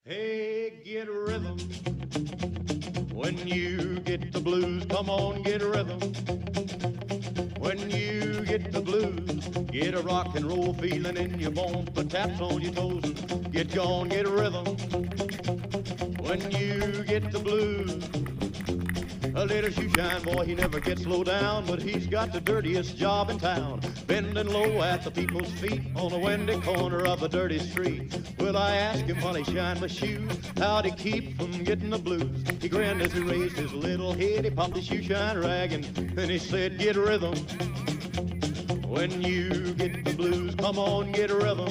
Hey, get rhythm. When you get the blues, come on, get rhythm. When you get the blues, get a rock and roll feeling in your bones, put taps on your toes, and get gone, get rhythm. When you get the blues, a little shoeshine boy, he never gets low down, but he's got the dirtiest job in town, bending low at the people's feet on a windy corner of a dirty street. Well, I asked him while he shined my shoes, how'd he keep from getting the blues? He grinned as he raised his little head, he popped his shoeshine rag, and then he said, get rhythm. When you get the blues, come on, get rhythm.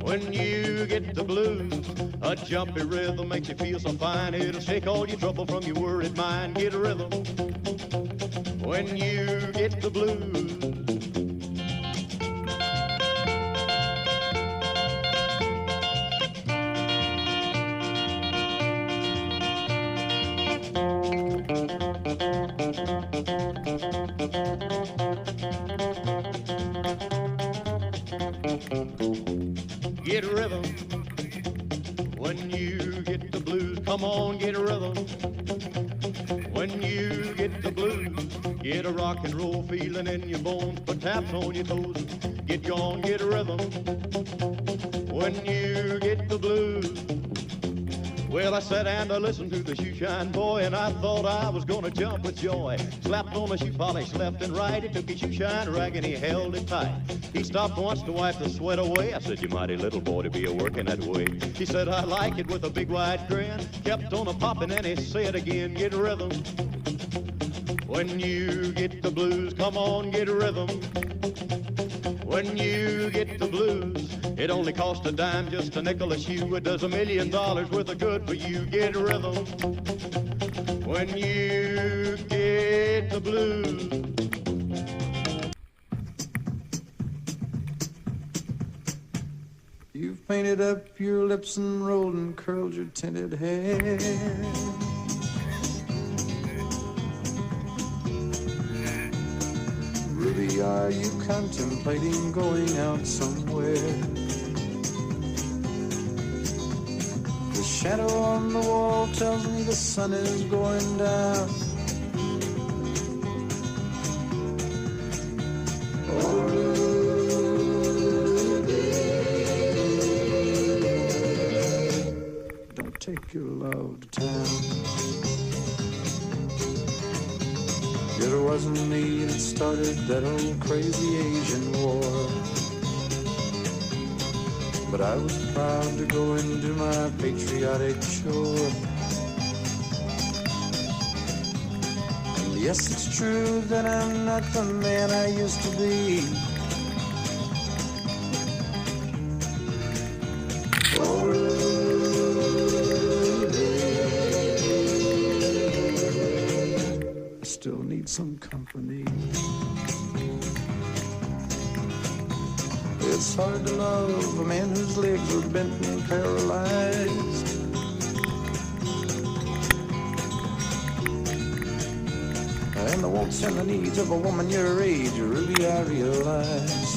When you get the blues, a jumpy rhythm makes you feel so fine. It'll shake all your trouble from your worried mind. Get a rhythm when you get the blues. Get a rhythm when you get the blues. Come on, get a rhythm when you get the blues. Get a rock and roll feeling in your bones, put taps on your toes, get gone, get a rhythm when you get the blues. Well, I sat and I listened to the shoeshine boy, and I thought I was gonna jump with joy. Slapped on the shoe polish left and right. He took his shoeshine rag and he held it tight. He stopped once to wipe the sweat away. I said, you mighty little boy to be a-working that way. He said, I like it, with a big wide grin. Kept on a-popping and he said again, get rhythm. When you get the blues, come on, get rhythm. When you get the blues, it only costs a dime, just a nickel a shoe. It does $1 million worth of good for you. Get rhythm when you get the blues. You've painted up your lips and rolled and curled your tinted hair. Ruby, are you contemplating going out somewhere? The shadow on the wall tells me the sun is going down. Oh, Ruby, don't take your love to town. It wasn't me that started that old crazy Asian war, but I was proud to go and do my patriotic chore. And yes, it's true that I'm not the man I used to be. Oh, still need some company. It's hard to love a man whose legs are bent and paralyzed. And the wants and the needs of a woman your age, Ruby, I realize.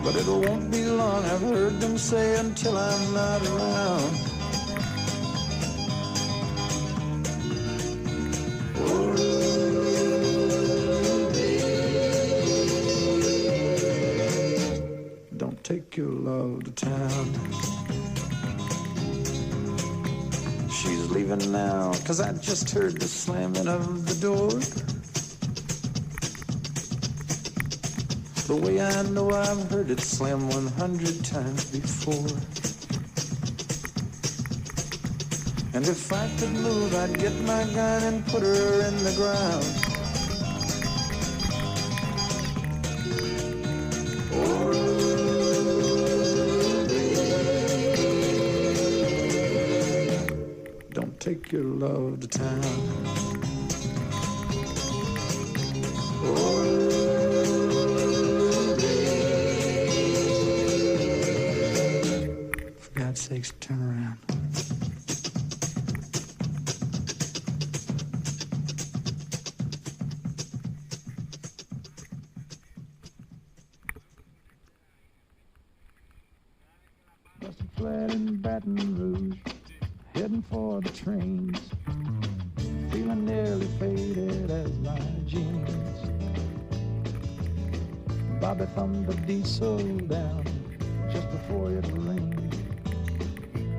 But it won't be long, I've heard them say, until I'm not around. Take your love to town. She's leaving now, 'cause I just heard the slamming of the door. The way I know I've heard it slam 100 times before. And if I could move, I'd get my gun and put her in the ground. Take your love to town. Oh, for God's sakes, turn around. sled in Baton Rouge, heading for the trains, feeling nearly faded as my jeans. Bobby thumbed the diesel down just before it rained,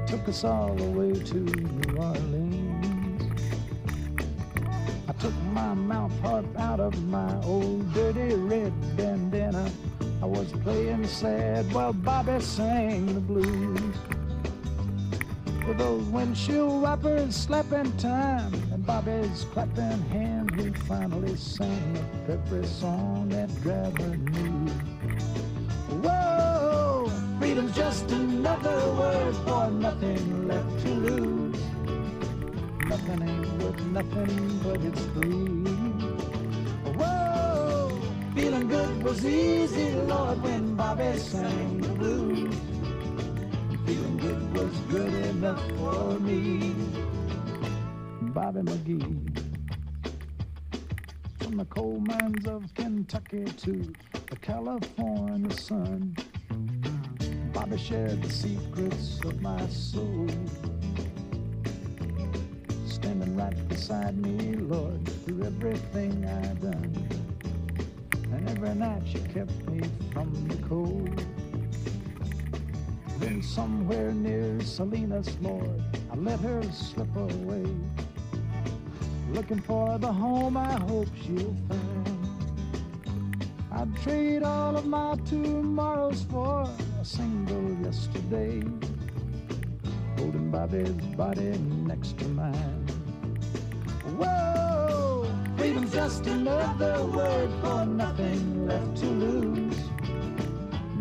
took us all the way to New Orleans. I took my mouth harp out of my old dirty red bandana. I was playing sad while Bobby sang the blues. With those windshield wipers slapping time and Bobby's clapping hands, we finally sang up every song that driver knew. Whoa, freedom's just another word for nothing left to lose. Nothing ain't worth nothing, but it's free. Whoa, feeling good was easy, Lord, when Bobby sang the blues. Feeling good was good enough for me. Bobby McGee. From the coal mines of Kentucky to the California sun, Bobby shared the secrets of my soul. Standing right beside me, Lord, through everything I've done. And every night she kept me from the cold. Then somewhere near Salinas, Lord, I let her slip away, looking for the home I hope she'll find. I'd trade all of my tomorrows for a single yesterday, holding Bobby's body next to mine. Whoa, freedom's just another word for nothing left to lose.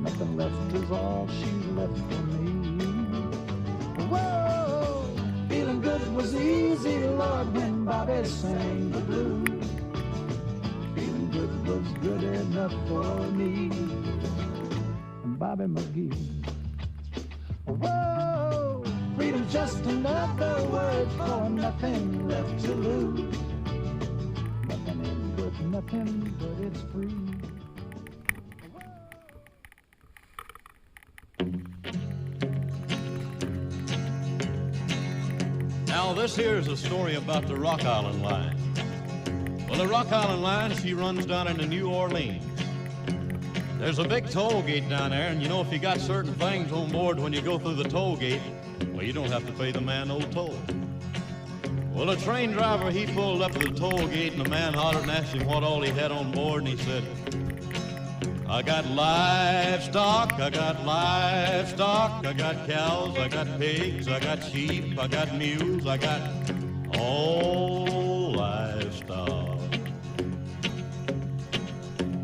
Nothing left is all she left for me. Whoa, feeling good was easy, Lord, when Bobby sang the blues. Feeling good was good enough for me. Bobby McGee. Whoa, freedom's just another word for nothing left to lose. Nothing ain't worth nothing, but it's free. Now this here is a story about the Rock Island Line. Well, the Rock Island Line, she runs down into New Orleans. There's a big toll gate down there, and you know if you got certain things on board when you go through the toll gate, well, you don't have to pay the man no toll. Well, the train driver, he pulled up to the toll gate, and the man hollered and asked him what all he had on board, and he said, I got livestock, I got livestock, I got cows, I got pigs, I got sheep, I got mules, I got all livestock.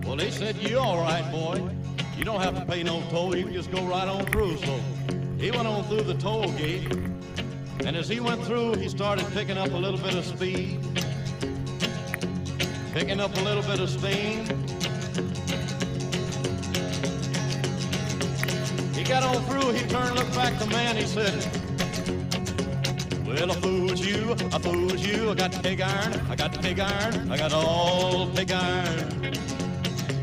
Well, they said, you all right, boy. You don't have to pay no toll, you can just go right on through. So he went on through the toll gate, and as he went through, he started picking up a little bit of speed, picking up a little bit of steam. He got on through, he turned, looked back to the man, he said, well, I fooled you, I got pig iron, I got pig iron, I got all pig iron.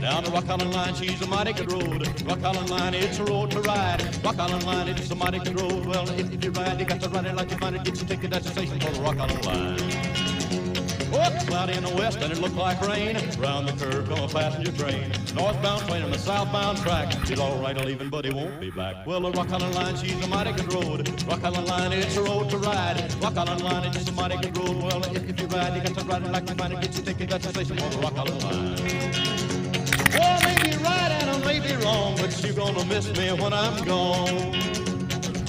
Down the Rock Island Line, she's a mighty good road. Rock Island Line, it's a road to ride. Rock Island Line, it's a mighty good road. Well, if you ride, you got to ride it like you find it. Get your ticket at the station for the Rock Island Line. Oh, it's cloudy in the west and it looked like rain. Round the curve come a passenger train. Northbound train on the southbound track. He's all right leaving, but he won't be back. Well, the Rock Island Line, she's a mighty good road. Rock Island Line, it's a road to ride. Rock Island Line, it's a mighty good road. Well, if you ride, you got to ride it like you find it. Get your ticket at the station for the Rock Island Line. Well, maybe right and I may be wrong, but you're gonna miss me when I'm gone.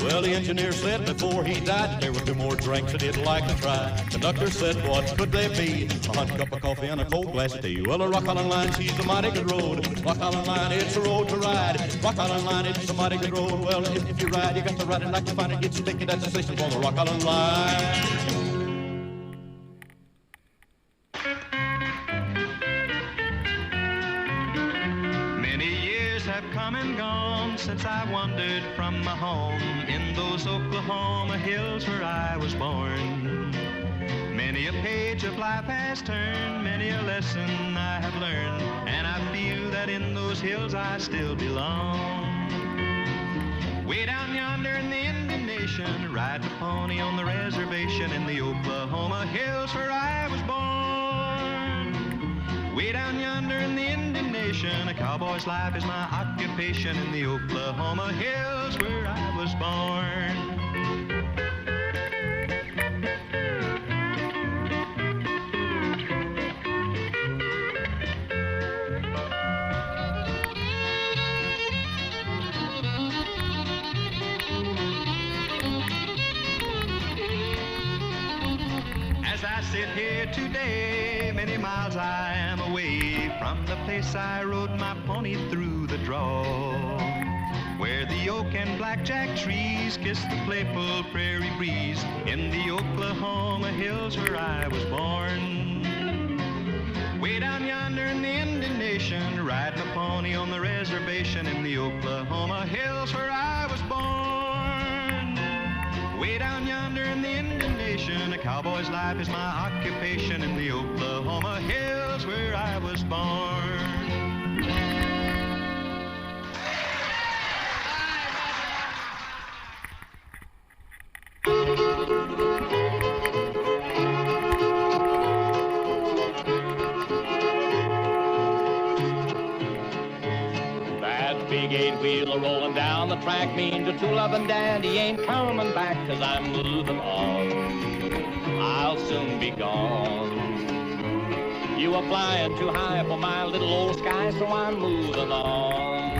Well, the engineer said before he died there were 2 more drinks that he'd like to try. Conductor said, what could they be? A hot cup of coffee and a cold glass of tea. Well, the Rock Island Line, she's a mighty good road. Rock Island Line, it's a road to ride. Rock Island Line, it's a mighty good road. Well, if you ride, you got to ride it like you find it. Get your ticket at the station for the Rock Island Line. Come and gone since I wandered from my home in those Oklahoma hills where I was born. Many a page of life has turned, many a lesson I have learned, and I feel that in those hills I still belong. Way down yonder in the nation, ride the pony on the reservation in the Oklahoma hills where I was born. Way down yonder in the Indian Nation, a cowboy's life is my occupation in the Oklahoma hills where I was born. As I sit here today, many miles I am away from the place I rode my pony through the draw, where the oak and blackjack trees kiss the playful prairie breeze in the Oklahoma hills where I was born. Way down yonder in the Indian Nation, ride my pony on the reservation in the Oklahoma hills where I was born. Way down yonder in the Indian Nation, a cowboy's life is my occupation in the Oklahoma hills where I was born. Big eight-wheeler rolling down the track means a true loving dandy ain't coming back, 'cause I'm moving on. I'll soon be gone. You are flying too high for my little old sky, so I'm moving on.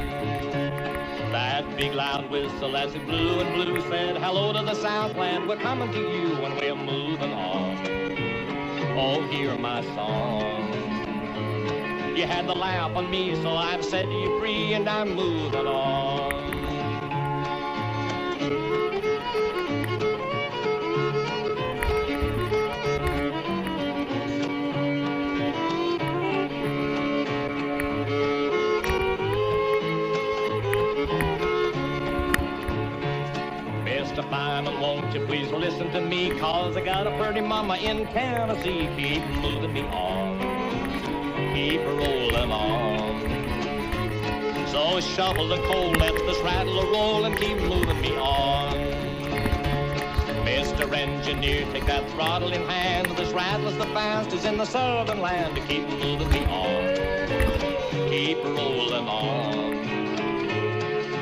That big loud whistle as it blew and blew said hello to the Southland. We're coming to you and we're moving on. Oh, hear my song. You had the laugh on me, so I've set you free and I'm moving on. Mr. Fireman, won't you please listen to me, 'cause I got a pretty mama in Tennessee. Keep moving me on. Keep rolling on. So shovel the coal, let this rattle roll and keep moving me on. Mr. Engineer, take that throttle in hand. This rattle's the fastest in the southern land. To keep moving me on. Keep rolling on.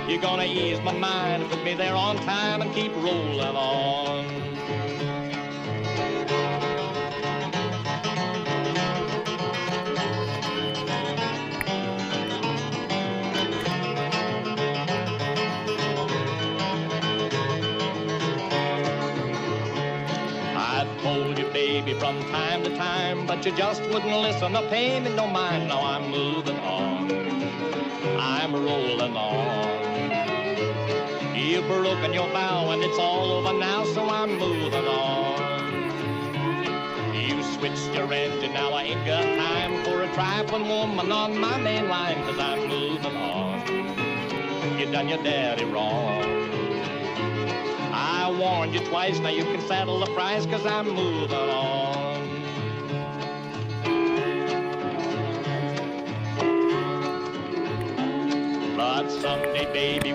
You're gonna ease my mind, put me there on time and keep rolling on. Told you, baby, from time to time, but you just wouldn't listen or pay me no mind. Now I'm moving on. I'm rolling on. You've broken your vow and it's all over now, so I'm moving on. You switched your engine, now I ain't got time for a trifling woman on my main line, 'cause I'm moving on. You done your daddy wrong. I warned you twice, now you can settle the price, 'cause I'm moving on. But someday, baby,